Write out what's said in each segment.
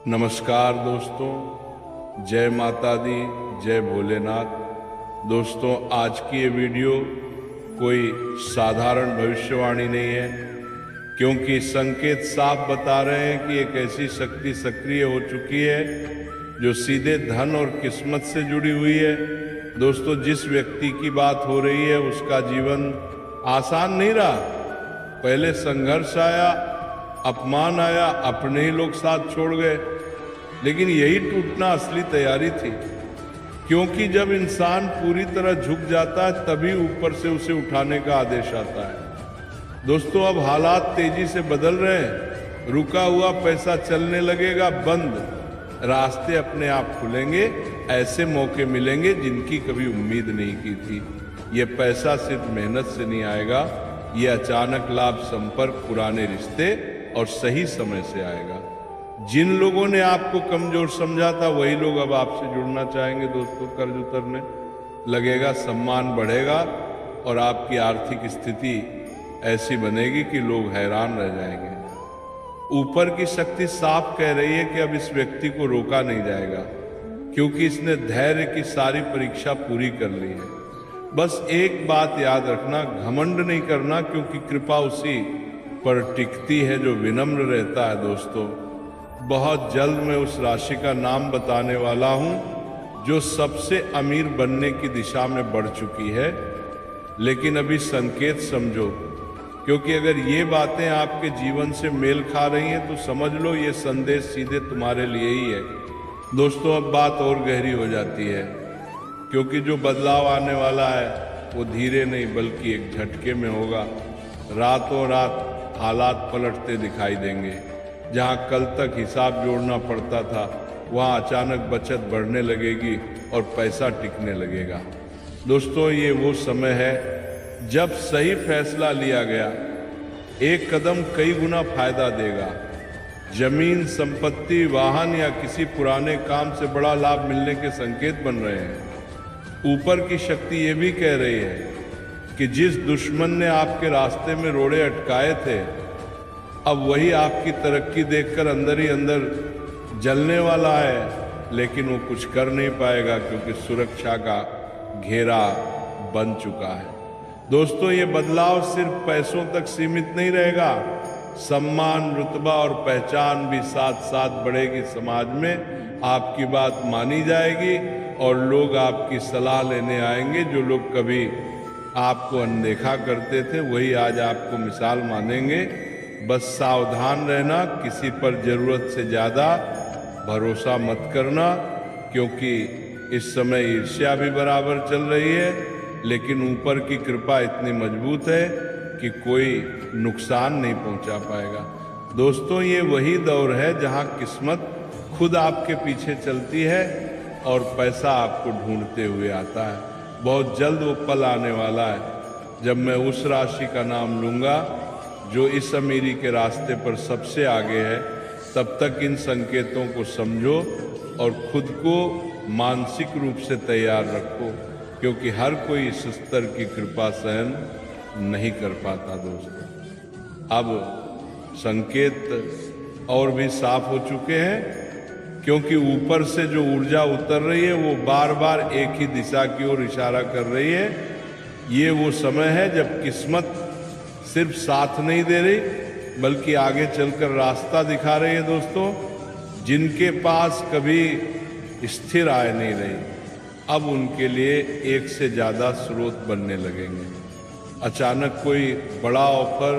नमस्कार दोस्तों, जय माता दी, जय भोलेनाथ। दोस्तों, आज की ये वीडियो कोई साधारण भविष्यवाणी नहीं है, क्योंकि संकेत साफ बता रहे हैं कि एक ऐसी शक्ति सक्रिय हो चुकी है जो सीधे धन और किस्मत से जुड़ी हुई है। दोस्तों, जिस व्यक्ति की बात हो रही है उसका जीवन आसान नहीं रहा। पहले संघर्ष आया, अपमान आया, अपने ही लोग साथ छोड़ गए, लेकिन यही टूटना असली तैयारी थी। क्योंकि जब इंसान पूरी तरह झुक जाता है तभी ऊपर से उसे उठाने का आदेश आता है। दोस्तों, अब हालात तेजी से बदल रहे हैं। रुका हुआ पैसा चलने लगेगा बंद, रास्ते अपने आप खुलेंगे, ऐसे मौके मिलेंगे जिनकी कभी उम्मीद नहीं की थी। ये पैसा सिर्फ मेहनत से नहीं आएगा, ये अचानक लाभ, संपर्क, पुराने रिश्ते और सही समय से आएगा। जिन लोगों ने आपको कमजोर समझा था वही लोग अब आपसे जुड़ना चाहेंगे। दोस्तों, कर्ज उतरने लगेगा, सम्मान बढ़ेगा और आपकी आर्थिक स्थिति ऐसी बनेगी कि लोग हैरान रह जाएंगे। ऊपर की शक्ति साफ कह रही है कि अब इस व्यक्ति को रोका नहीं जाएगा, क्योंकि इसने धैर्य की सारी परीक्षा पूरी कर ली है। बस एक बात याद रखना, घमंड नहीं करना, क्योंकि कृपा उसी पर टिकती है जो विनम्र रहता है। दोस्तों, बहुत जल्द मैं उस राशि का नाम बताने वाला हूं जो सबसे अमीर बनने की दिशा में बढ़ चुकी है। लेकिन अभी संकेत समझो, क्योंकि अगर ये बातें आपके जीवन से मेल खा रही हैं तो समझ लो ये संदेश सीधे तुम्हारे लिए ही है। दोस्तों, अब बात और गहरी हो जाती है, क्योंकि जो बदलाव आने वाला है वो धीरे नहीं बल्कि एक झटके में होगा। रातों रात हालात पलटते दिखाई देंगे। जहां कल तक हिसाब जोड़ना पड़ता था वहां अचानक बचत बढ़ने लगेगी और पैसा टिकने लगेगा। दोस्तों, ये वो समय है जब सही फैसला लिया गया एक कदम कई गुना फायदा देगा। जमीन, संपत्ति, वाहन या किसी पुराने काम से बड़ा लाभ मिलने के संकेत बन रहे हैं। ऊपर की शक्ति ये भी कह रही है कि जिस दुश्मन ने आपके रास्ते में रोड़े अटकाए थे, अब वही आपकी तरक्की देखकर अंदर ही अंदर जलने वाला है, लेकिन वो कुछ कर नहीं पाएगा क्योंकि सुरक्षा का घेरा बन चुका है। दोस्तों, ये बदलाव सिर्फ पैसों तक सीमित नहीं रहेगा। सम्मान, रुतबा और पहचान भी साथ साथ बढ़ेगी। समाज में आपकी बात मानी जाएगी और लोग आपकी सलाह लेने आएंगे। जो लोग कभी आपको अनदेखा करते थे वही आज आपको मिसाल मानेंगे। बस सावधान रहना, किसी पर जरूरत से ज़्यादा भरोसा मत करना, क्योंकि इस समय ईर्ष्या भी बराबर चल रही है, लेकिन ऊपर की कृपा इतनी मजबूत है कि कोई नुकसान नहीं पहुंचा पाएगा। दोस्तों, ये वही दौर है जहां किस्मत खुद आपके पीछे चलती है और पैसा आपको ढूंढते हुए आता है। बहुत जल्द वो पल आने वाला है जब मैं उस राशि का नाम लूँगा जो इस अमीरी के रास्ते पर सबसे आगे है। तब तक इन संकेतों को समझो और खुद को मानसिक रूप से तैयार रखो, क्योंकि हर कोई इस स्तर की कृपा सहन नहीं कर पाता। दोस्तों, अब संकेत और भी साफ हो चुके हैं, क्योंकि ऊपर से जो ऊर्जा उतर रही है वो बार बार एक ही दिशा की ओर इशारा कर रही है। ये वो समय है जब किस्मत सिर्फ साथ नहीं दे रही बल्कि आगे चलकर रास्ता दिखा रही है। दोस्तों, जिनके पास कभी स्थिर आय नहीं रही, अब उनके लिए एक से ज़्यादा स्रोत बनने लगेंगे। अचानक कोई बड़ा ऑफर,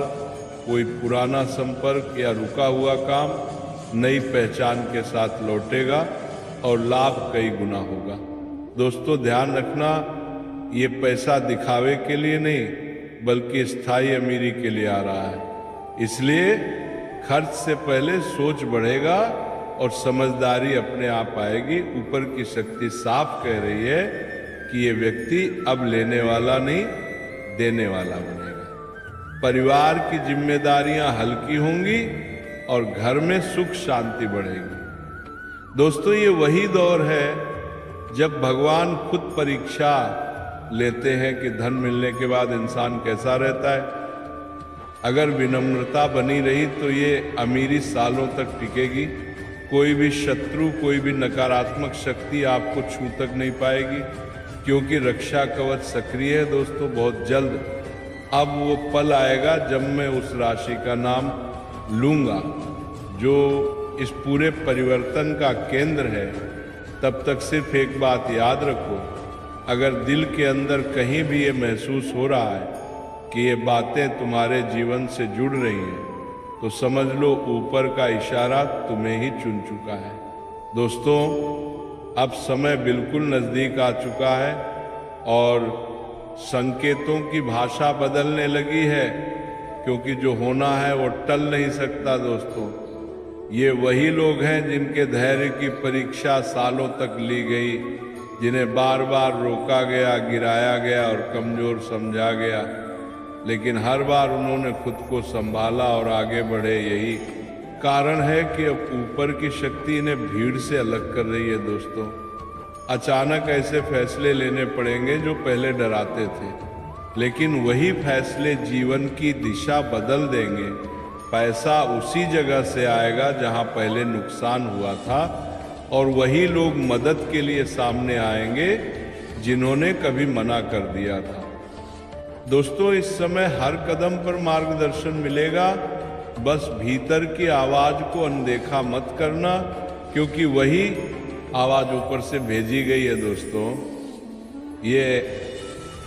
कोई पुराना संपर्क या रुका हुआ काम नई पहचान के साथ लौटेगा और लाभ कई गुना होगा। दोस्तों, ध्यान रखना, ये पैसा दिखावे के लिए नहीं बल्कि स्थायी अमीरी के लिए आ रहा है। इसलिए खर्च से पहले सोच बढ़ेगा और समझदारी अपने आप आएगी। ऊपर की शक्ति साफ कह रही है कि ये व्यक्ति अब लेने वाला नहीं, देने वाला बनेगा। परिवार की जिम्मेदारियां हल्की होंगी और घर में सुख शांति बढ़ेगी। दोस्तों, ये वही दौर है जब भगवान खुद परीक्षा लेते हैं कि धन मिलने के बाद इंसान कैसा रहता है। अगर विनम्रता बनी रही तो ये अमीरी सालों तक टिकेगी, कोई भी शत्रु, कोई भी नकारात्मक शक्ति आपको छू तक नहीं पाएगी, क्योंकि रक्षा कवच सक्रिय है दोस्तों। बहुत जल्द अब वो पल आएगा जब मैं उस राशि का नाम लूँगा जो इस पूरे परिवर्तन का केंद्र है। तब तक सिर्फ एक बात याद रखो, अगर दिल के अंदर कहीं भी ये महसूस हो रहा है कि ये बातें तुम्हारे जीवन से जुड़ रही हैं, तो समझ लो ऊपर का इशारा तुम्हें ही चुन चुका है। दोस्तों, अब समय बिल्कुल नज़दीक आ चुका है और संकेतों की भाषा बदलने लगी है, क्योंकि जो होना है वो टल नहीं सकता दोस्तों। ये वही लोग हैं जिनके धैर्य की परीक्षा सालों तक ली गई, जिन्हें बार बार रोका गया, गिराया गया और कमज़ोर समझा गया, लेकिन हर बार उन्होंने खुद को संभाला और आगे बढ़े। यही कारण है कि अब ऊपर की शक्ति इन्हें भीड़ से अलग कर रही है दोस्तों। अचानक ऐसे फैसले लेने पड़ेंगे जो पहले डराते थे, लेकिन वही फैसले जीवन की दिशा बदल देंगे। पैसा उसी जगह से आएगा जहां पहले नुकसान हुआ था, और वही लोग मदद के लिए सामने आएंगे जिन्होंने कभी मना कर दिया था। दोस्तों, इस समय हर कदम पर मार्गदर्शन मिलेगा, बस भीतर की आवाज को अनदेखा मत करना, क्योंकि वही आवाज ऊपर से भेजी गई है दोस्तों। ये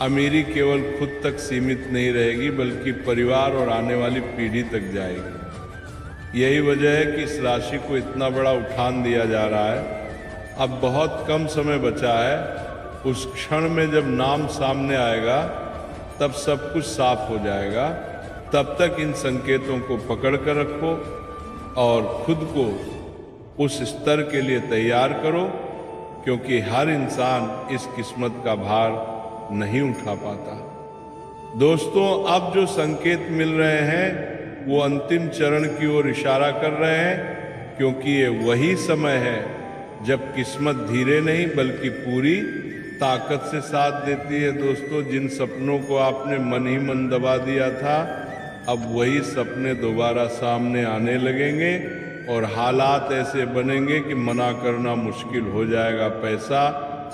अमीरी केवल खुद तक सीमित नहीं रहेगी, बल्कि परिवार और आने वाली पीढ़ी तक जाएगी। यही वजह है कि इस राशि को इतना बड़ा उठान दिया जा रहा है। अब बहुत कम समय बचा है। उस क्षण में जब नाम सामने आएगा तब सब कुछ साफ हो जाएगा। तब तक इन संकेतों को पकड़ कर रखो और खुद को उस स्तर के लिए तैयार करो, क्योंकि हर इंसान इस किस्मत का भार नहीं उठा पाता। दोस्तों, अब जो संकेत मिल रहे हैं वो अंतिम चरण की ओर इशारा कर रहे हैं, क्योंकि ये वही समय है जब किस्मत धीरे नहीं बल्कि पूरी ताकत से साथ देती है। दोस्तों, जिन सपनों को आपने मन ही मन दबा दिया था, अब वही सपने दोबारा सामने आने लगेंगे और हालात ऐसे बनेंगे कि मना करना मुश्किल हो जाएगा। पैसा,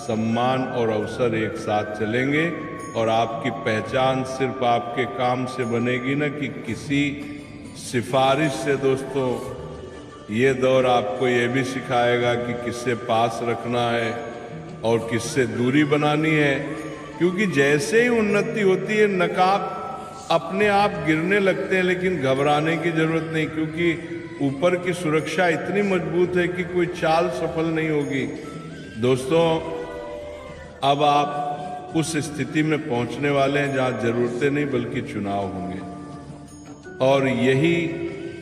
सम्मान और अवसर एक साथ चलेंगे और आपकी पहचान सिर्फ आपके काम से बनेगी न कि किसी सिफारिश से। दोस्तों, ये दौर आपको ये भी सिखाएगा कि किससे पास रखना है और किससे दूरी बनानी है, क्योंकि जैसे ही उन्नति होती है नकाब अपने आप गिरने लगते हैं। लेकिन घबराने की जरूरत नहीं, क्योंकि ऊपर की सुरक्षा इतनी मजबूत है कि कोई चाल सफल नहीं होगी। दोस्तों, अब आप उस स्थिति में पहुंचने वाले हैं जहां जरूरतें नहीं बल्कि चुनाव होंगे, और यही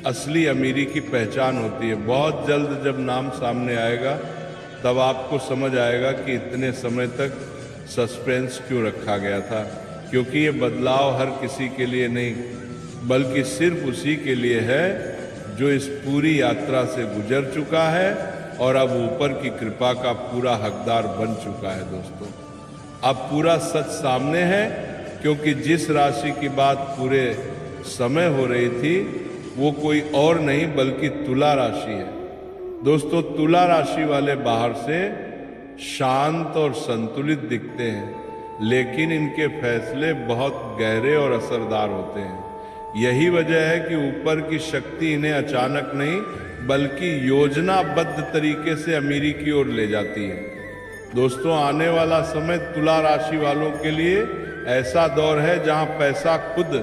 असली अमीरी की पहचान होती है। बहुत जल्द जब नाम सामने आएगा तब आपको समझ आएगा कि इतने समय तक सस्पेंस क्यों रखा गया था, क्योंकि ये बदलाव हर किसी के लिए नहीं बल्कि सिर्फ उसी के लिए है जो इस पूरी यात्रा से गुजर चुका है और अब ऊपर की कृपा का पूरा हकदार बन चुका है। दोस्तों, अब पूरा सच सामने है, क्योंकि जिस राशि की बात पूरे समय हो रही थी वो कोई और नहीं बल्कि तुला राशि है। दोस्तों, तुला राशि वाले बाहर से शांत और संतुलित दिखते हैं, लेकिन इनके फैसले बहुत गहरे और असरदार होते हैं। यही वजह है कि ऊपर की शक्ति इन्हें अचानक नहीं बल्कि योजनाबद्ध तरीके से अमीरी की ओर ले जाती है। दोस्तों, आने वाला समय तुला राशि वालों के लिए ऐसा दौर है जहां पैसा खुद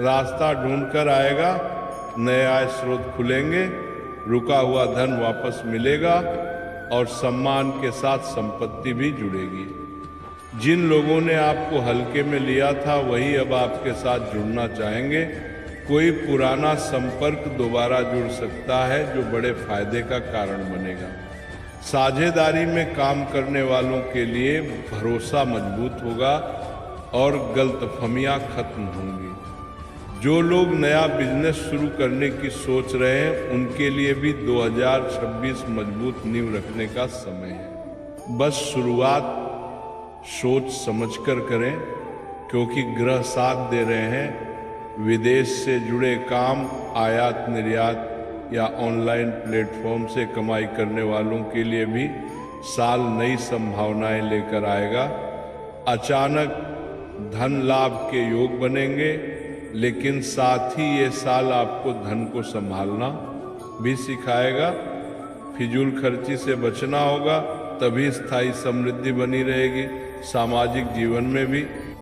रास्ता ढूंढकर आएगा, नए आय स्रोत खुलेंगे, रुका हुआ धन वापस मिलेगा और सम्मान के साथ संपत्ति भी जुड़ेगी। जिन लोगों ने आपको हल्के में लिया था वही अब आपके साथ जुड़ना चाहेंगे। कोई पुराना संपर्क दोबारा जुड़ सकता है जो बड़े फायदे का कारण बनेगा। साझेदारी में काम करने वालों के लिए भरोसा मजबूत होगा और गलतफहमियां खत्म होंगी। जो लोग नया बिजनेस शुरू करने की सोच रहे हैं उनके लिए भी 2026 मजबूत नींव रखने का समय है। बस शुरुआत सोच समझकर करें, क्योंकि ग्रह साथ दे रहे हैं। विदेश से जुड़े काम, आयात निर्यात, या ऑनलाइन प्लेटफॉर्म से कमाई करने वालों के लिए भी साल नई संभावनाएं लेकर आएगा। अचानक धन लाभ के योग बनेंगे, लेकिन साथ ही ये साल आपको धन को संभालना भी सिखाएगा। फिजूल खर्ची से बचना होगा, तभी स्थायी समृद्धि बनी रहेगी। सामाजिक जीवन में भी